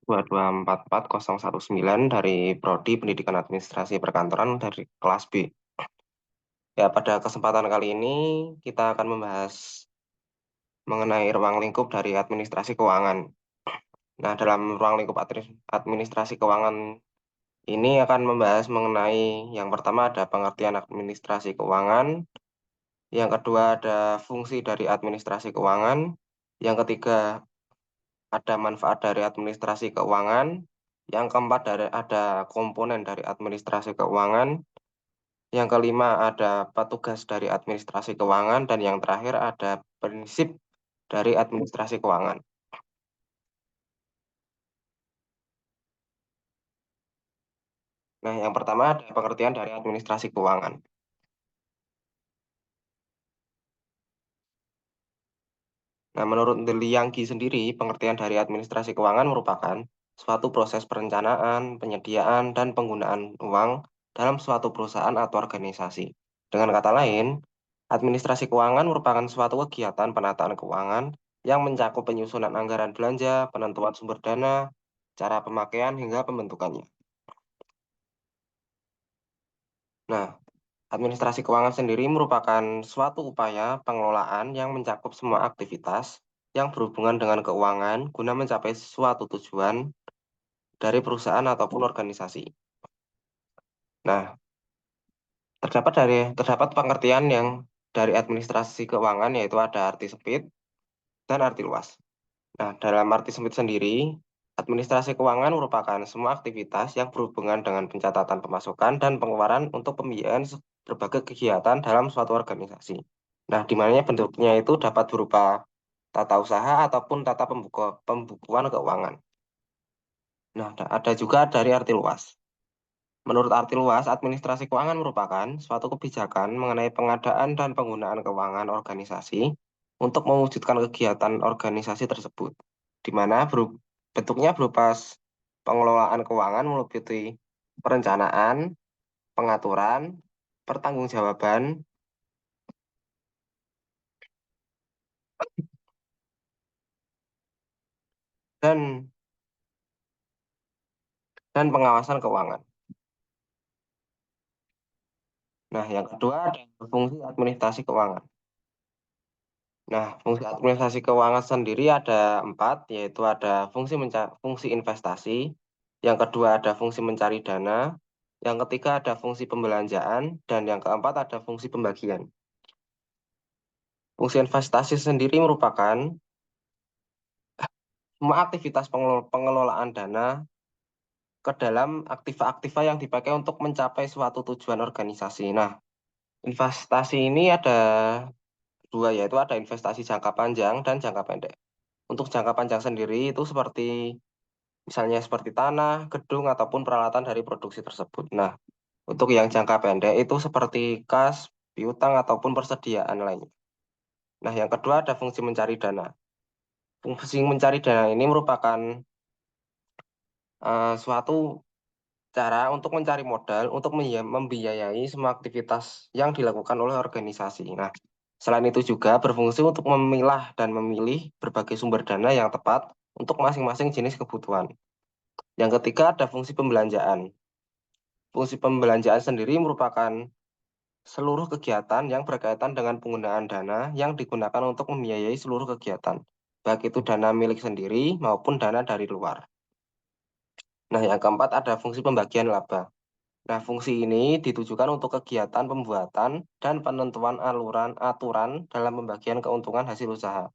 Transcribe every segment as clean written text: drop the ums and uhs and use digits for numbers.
2244019 dari Prodi Pendidikan Administrasi Perkantoran dari kelas B. Ya, pada kesempatan kali ini kita akan membahas mengenai ruang lingkup dari administrasi keuangan. Nah, dalam ruang lingkup administrasi keuangan ini akan membahas mengenai yang pertama ada pengertian administrasi keuangan, yang kedua ada fungsi dari administrasi keuangan, yang ketiga ada manfaat dari administrasi keuangan, yang keempat ada komponen dari administrasi keuangan, yang kelima ada petugas dari administrasi keuangan, dan yang terakhir ada prinsip dari administrasi keuangan. Nah, yang pertama ada pengertian dari administrasi keuangan. Nah, menurut Delianggi sendiri, pengertian dari administrasi keuangan merupakan suatu proses perencanaan, penyediaan, dan penggunaan uang dalam suatu perusahaan atau organisasi. Dengan kata lain, administrasi keuangan merupakan suatu kegiatan penataan keuangan yang mencakup penyusunan anggaran belanja, penentuan sumber dana, cara pemakaian, hingga pembentukannya. Nah, administrasi keuangan sendiri merupakan suatu upaya pengelolaan yang mencakup semua aktivitas yang berhubungan dengan keuangan guna mencapai suatu tujuan dari perusahaan ataupun organisasi. Nah, terdapat pengertian yang dari administrasi keuangan yaitu ada arti sempit dan arti luas. Nah, dalam arti sempit sendiri, administrasi keuangan merupakan semua aktivitas yang berhubungan dengan pencatatan pemasukan dan pengeluaran untuk pembiayaan berbagai kegiatan dalam suatu organisasi. Nah, di mana bentuknya itu dapat berupa tata usaha ataupun tata pembukuan keuangan. Nah, ada juga dari arti luas. Menurut arti luas, administrasi keuangan merupakan suatu kebijakan mengenai pengadaan dan penggunaan keuangan organisasi untuk mewujudkan kegiatan organisasi tersebut, di mana bentuknya berupa pengelolaan keuangan meliputi perencanaan, pengaturan, pertanggungjawaban, dan pengawasan keuangan. Nah, yang kedua ada fungsi administrasi keuangan. Nah, fungsi administrasi keuangan sendiri ada empat, yaitu ada fungsi investasi, yang kedua ada fungsi mencari dana, yang ketiga ada fungsi pembelanjaan, dan yang keempat ada fungsi pembagian. Fungsi investasi sendiri merupakan semua aktivitas pengelolaan dana ke dalam aktiva-aktiva yang dipakai untuk mencapai suatu tujuan organisasi. Nah, investasi ini ada dua, yaitu ada investasi jangka panjang dan jangka pendek. Untuk jangka panjang sendiri itu misalnya seperti tanah, gedung, ataupun peralatan dari produksi tersebut. Nah, untuk yang jangka pendek itu seperti kas, piutang, ataupun persediaan lainnya. Nah, yang kedua ada fungsi mencari dana. Fungsi mencari dana ini merupakan suatu cara untuk mencari modal untuk membiayai semua aktivitas yang dilakukan oleh organisasi. Nah, selain itu juga berfungsi untuk memilah dan memilih berbagai sumber dana yang tepat untuk masing-masing jenis kebutuhan. Yang ketiga ada fungsi pembelanjaan. Fungsi pembelanjaan sendiri merupakan seluruh kegiatan yang berkaitan dengan penggunaan dana yang digunakan untuk membiayai seluruh kegiatan, baik itu dana milik sendiri maupun dana dari luar. Nah, yang keempat ada fungsi pembagian laba. Nah, fungsi ini ditujukan untuk kegiatan pembuatan dan penentuan aturan dalam pembagian keuntungan hasil usaha.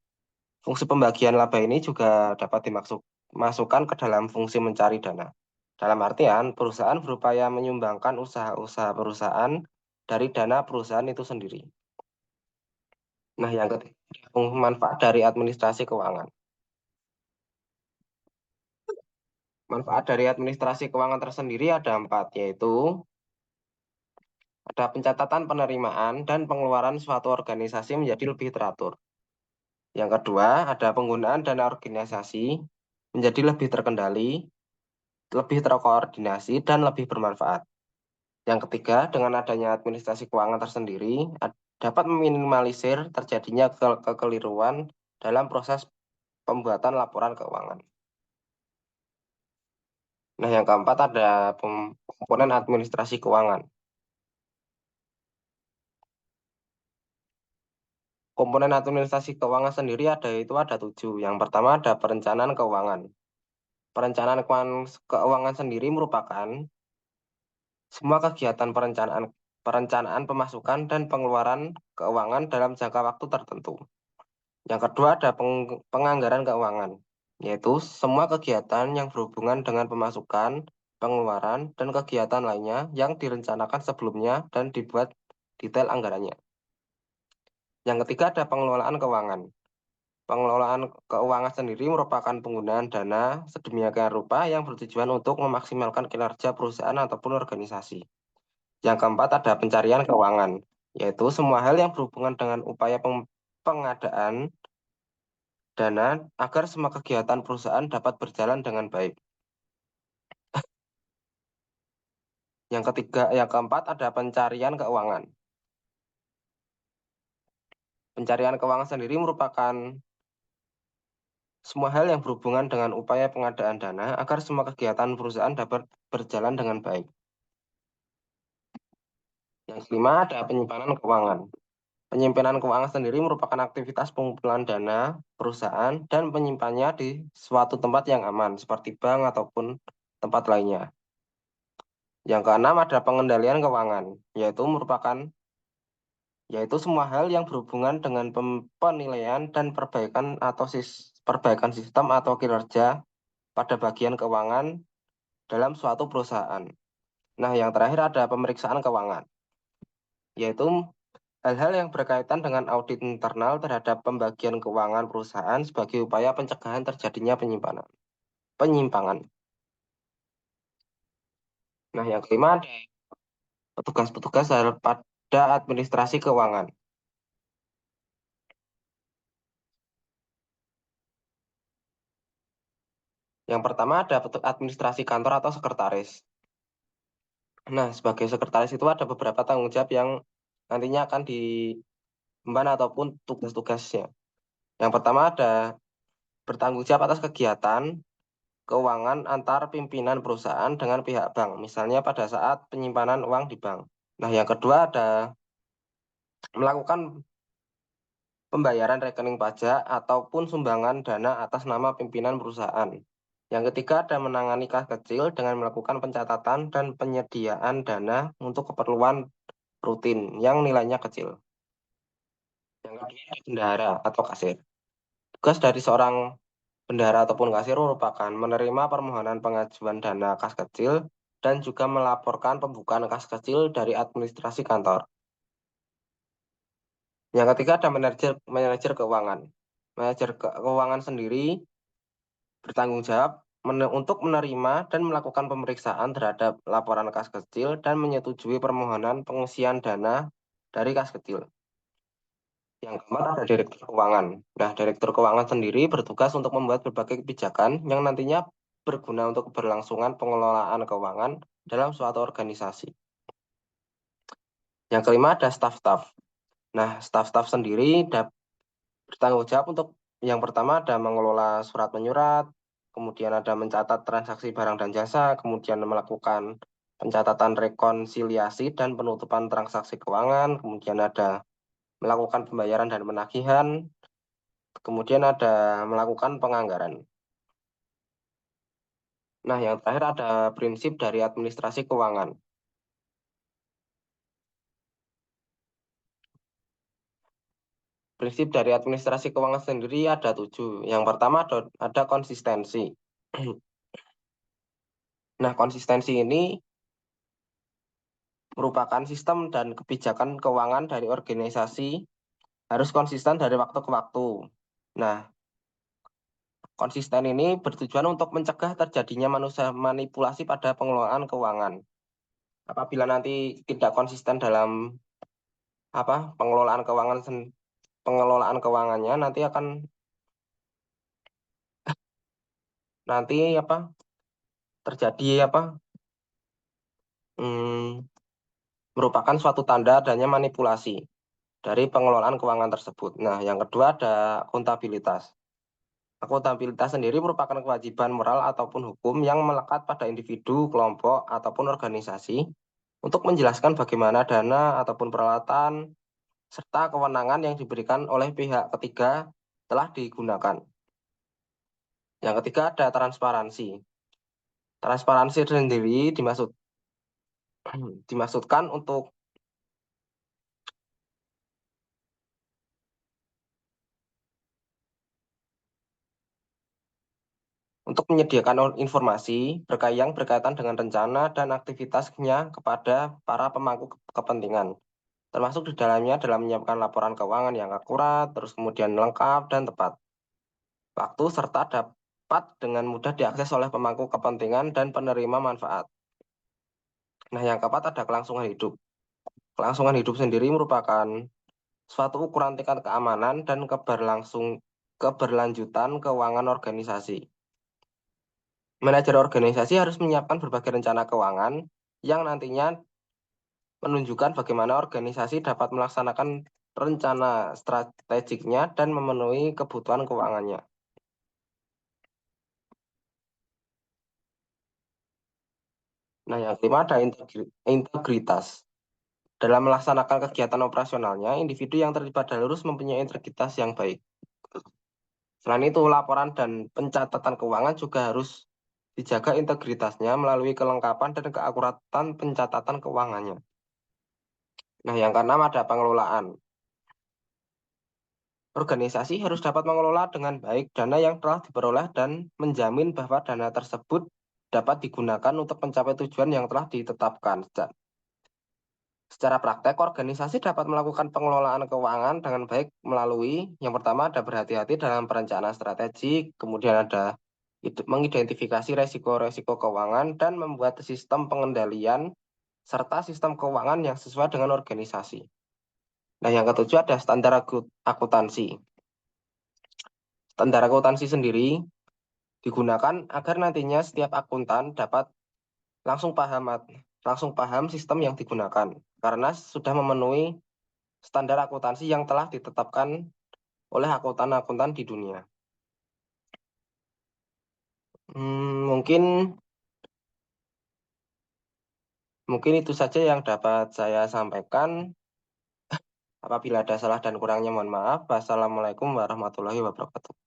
Fungsi pembagian laba ini juga dapat dimasukkan ke dalam fungsi mencari dana. Dalam artian, perusahaan berupaya menyumbangkan usaha-usaha perusahaan dari dana perusahaan itu sendiri. Nah, yang ketiga, manfaat dari administrasi keuangan. Manfaat dari administrasi keuangan tersendiri ada empat, yaitu ada pencatatan penerimaan dan pengeluaran suatu organisasi menjadi lebih teratur. Yang kedua, ada penggunaan dana organisasi menjadi lebih terkendali, lebih terkoordinasi, dan lebih bermanfaat. Yang ketiga, dengan adanya administrasi keuangan tersendiri, dapat meminimalisir terjadinya kekeliruan dalam proses pembuatan laporan keuangan. Nah, yang keempat ada komponen administrasi keuangan. Komponen administrasi keuangan sendiri ada 7. Yang pertama ada perencanaan keuangan. Perencanaan keuangan sendiri merupakan semua kegiatan perencanaan pemasukan dan pengeluaran keuangan dalam jangka waktu tertentu. Yang kedua ada penganggaran keuangan, yaitu semua kegiatan yang berhubungan dengan pemasukan, pengeluaran, dan kegiatan lainnya yang direncanakan sebelumnya dan dibuat detail anggarannya. Yang ketiga ada pengelolaan keuangan. Pengelolaan keuangan sendiri merupakan penggunaan dana sedemikian rupa yang bertujuan untuk memaksimalkan kinerja perusahaan ataupun organisasi. Yang keempat ada pencarian keuangan, yaitu semua hal yang berhubungan dengan upaya pengadaan dana agar semua kegiatan perusahaan dapat berjalan dengan baik. Yang keempat ada pencarian keuangan. Pencarian keuangan sendiri merupakan semua hal yang berhubungan dengan upaya pengadaan dana agar semua kegiatan perusahaan dapat berjalan dengan baik. Yang kelima ada penyimpanan keuangan. Penyimpanan keuangan sendiri merupakan aktivitas pengumpulan dana perusahaan dan menyimpannya di suatu tempat yang aman, seperti bank ataupun tempat lainnya. Yang keenam ada pengendalian keuangan, yaitu semua hal yang berhubungan dengan penilaian dan perbaikan sistem atau kinerja pada bagian keuangan dalam suatu perusahaan. Nah, yang terakhir ada pemeriksaan keuangan, yaitu hal-hal yang berkaitan dengan audit internal terhadap pembagian keuangan perusahaan sebagai upaya pencegahan terjadinya penyimpangan. Nah, yang kelima ada petugas-petugas pada administrasi keuangan. Yang pertama ada administrasi kantor atau sekretaris. Nah, sebagai sekretaris itu ada beberapa tanggung jawab yang nantinya akan diemban ataupun tugas-tugasnya. Yang pertama ada bertanggung jawab atas kegiatan keuangan antar pimpinan perusahaan dengan pihak bank, misalnya pada saat penyimpanan uang di bank. Nah, yang kedua ada melakukan pembayaran rekening pajak ataupun sumbangan dana atas nama pimpinan perusahaan. Yang ketiga ada menangani kas kecil dengan melakukan pencatatan dan penyediaan dana untuk keperluan rutin yang nilainya kecil. Yang kedua ada bendahara atau kasir. Tugas dari seorang bendahara ataupun kasir merupakan menerima permohonan pengajuan dana kas kecil dan juga melaporkan pembukaan kas kecil dari administrasi kantor. Yang ketiga ada manajer keuangan. Manajer keuangan sendiri bertanggung jawab untuk menerima dan melakukan pemeriksaan terhadap laporan kas kecil dan menyetujui permohonan pengisian dana dari kas kecil. Yang keempat ada direktur keuangan. Nah, direktur keuangan sendiri bertugas untuk membuat berbagai kebijakan yang nantinya berguna untuk keberlangsungan pengelolaan keuangan dalam suatu organisasi. Yang kelima ada staf-staf. Nah, staf-staf sendiri bertanggung jawab untuk yang pertama ada mengelola surat menyurat, kemudian ada mencatat transaksi barang dan jasa, kemudian melakukan pencatatan rekonsiliasi dan penutupan transaksi keuangan, kemudian ada melakukan pembayaran dan penagihan, kemudian ada melakukan penganggaran. Nah, yang terakhir ada prinsip dari administrasi keuangan. Prinsip dari administrasi keuangan sendiri ada 7. Yang pertama ada konsistensi. Nah, konsistensi ini merupakan sistem dan kebijakan keuangan dari organisasi harus konsisten dari waktu ke waktu. Nah, konsisten ini bertujuan untuk mencegah terjadinya manusia manipulasi pada pengelolaan keuangan. Apabila nanti tidak konsisten dalam pengelolaan pengelolaan keuangannya nanti terjadi hmm, merupakan suatu tanda adanya manipulasi dari pengelolaan keuangan tersebut. Nah, yang kedua ada akuntabilitas. Akuntabilitas sendiri merupakan kewajiban moral ataupun hukum yang melekat pada individu, kelompok, ataupun organisasi untuk menjelaskan bagaimana dana ataupun peralatan serta kewenangan yang diberikan oleh pihak ketiga telah digunakan. Yang ketiga ada transparansi. Transparansi sendiri dimaksudkan untuk menyediakan informasi yang berkaitan dengan rencana dan aktivitasnya kepada para pemangku kepentingan, termasuk di dalamnya dalam menyiapkan laporan keuangan yang akurat, terus kemudian lengkap dan tepat waktu, serta dapat dengan mudah diakses oleh pemangku kepentingan dan penerima manfaat. Nah, yang keempat ada kelangsungan hidup. Kelangsungan hidup sendiri merupakan suatu ukuran tingkat keamanan dan keberlanjutan keuangan organisasi. Manajer organisasi harus menyiapkan berbagai rencana keuangan yang nantinya menunjukkan bagaimana organisasi dapat melaksanakan rencana strategiknya dan memenuhi kebutuhan keuangannya. Nah, yang kelima ada integritas. Dalam melaksanakan kegiatan operasionalnya, individu yang terlibat harus mempunyai integritas yang baik. Selain itu, laporan dan pencatatan keuangan juga harus dijaga integritasnya melalui kelengkapan dan keakuratan pencatatan keuangannya. Nah, yang keenam ada pengelolaan. Organisasi harus dapat mengelola dengan baik dana yang telah diperoleh dan menjamin bahwa dana tersebut dapat digunakan untuk mencapai tujuan yang telah ditetapkan. Secara praktek, organisasi dapat melakukan pengelolaan keuangan dengan baik melalui yang pertama ada berhati-hati dalam perencanaan strategik, kemudian ada mengidentifikasi resiko-resiko keuangan dan membuat sistem pengendalian serta sistem keuangan yang sesuai dengan organisasi. Nah, yang ketujuh ada standar akuntansi. Standar akuntansi sendiri digunakan agar nantinya setiap akuntan dapat langsung paham langsung paham sistem yang digunakan karena sudah memenuhi standar akuntansi yang telah ditetapkan oleh akuntan-akuntan di dunia. Mungkin mungkin itu saja yang dapat saya sampaikan. Apabila ada salah dan kurangnya mohon maaf. Wassalamualaikum warahmatullahi wabarakatuh.